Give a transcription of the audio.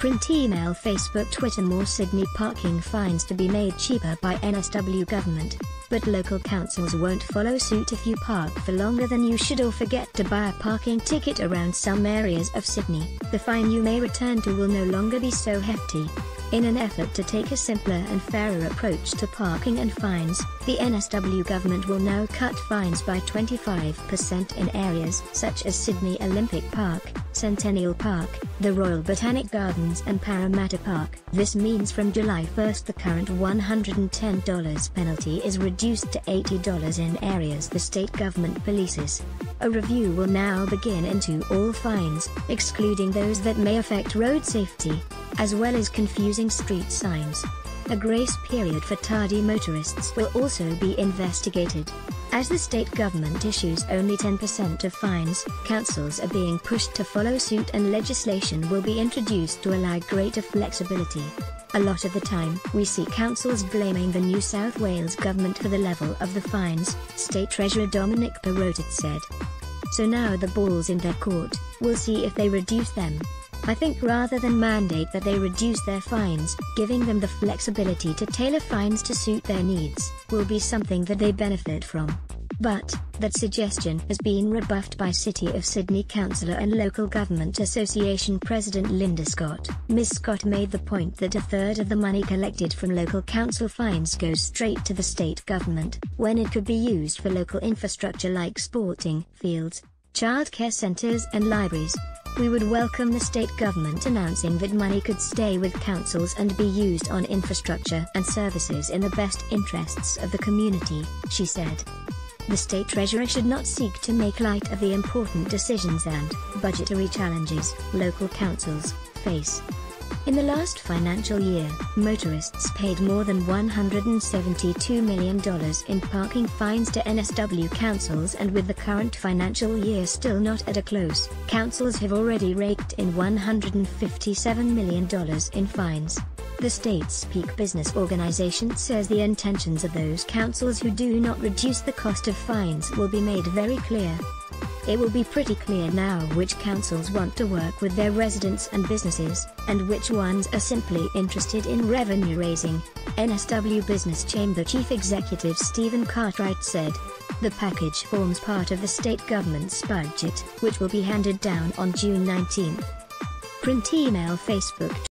Print email Facebook Twitter more Sydney parking fines to be made cheaper by NSW Government. But local councils won't follow suit if you park for longer than you should or forget to buy a parking ticket around some areas of Sydney. The fine you may return to will no longer be so hefty. In an effort to take a simpler and fairer approach to parking and fines, the NSW Government will now cut fines by 25% in areas such as Sydney Olympic Park, Centennial Park, the Royal Botanic Gardens and Parramatta Park. This means from July 1st the current $110 penalty is reduced to $80 in areas the state government polices. A review will now begin into all fines, excluding those that may affect road safety, as well as confusing street signs. A grace period for tardy motorists will also be investigated. As the state government issues only 10% of fines, councils are being pushed to follow suit and legislation will be introduced to allow greater flexibility. A lot of the time, we see councils blaming the New South Wales government for the level of the fines, State Treasurer Dominic Perrottet said. So now the ball's in their court, we'll see if they reduce them. I think rather than mandate that they reduce their fines, giving them the flexibility to tailor fines to suit their needs, will be something that they benefit from. But, that suggestion has been rebuffed by City of Sydney Councillor and Local Government Association President Linda Scott. Ms. Scott made the point that a third of the money collected from local council fines goes straight to the state government, when it could be used for local infrastructure like sporting fields, childcare centres and libraries. We would welcome the state government announcing that money could stay with councils and be used on infrastructure and services in the best interests of the community, she said. The state treasurer should not seek to make light of the important decisions and budgetary challenges local councils face. In the last financial year, motorists paid more than $172 million in parking fines to NSW councils, and with the current financial year still not at a close, councils have already raked in $157 million in fines. The state's peak business organisation says the intentions of those councils who do not reduce the cost of fines will be made very clear. It will be pretty clear now which councils want to work with their residents and businesses, and which ones are simply interested in revenue raising, NSW Business Chamber Chief Executive Stephen Cartwright said. The package forms part of the state government's budget, which will be handed down on June 19. Print email Facebook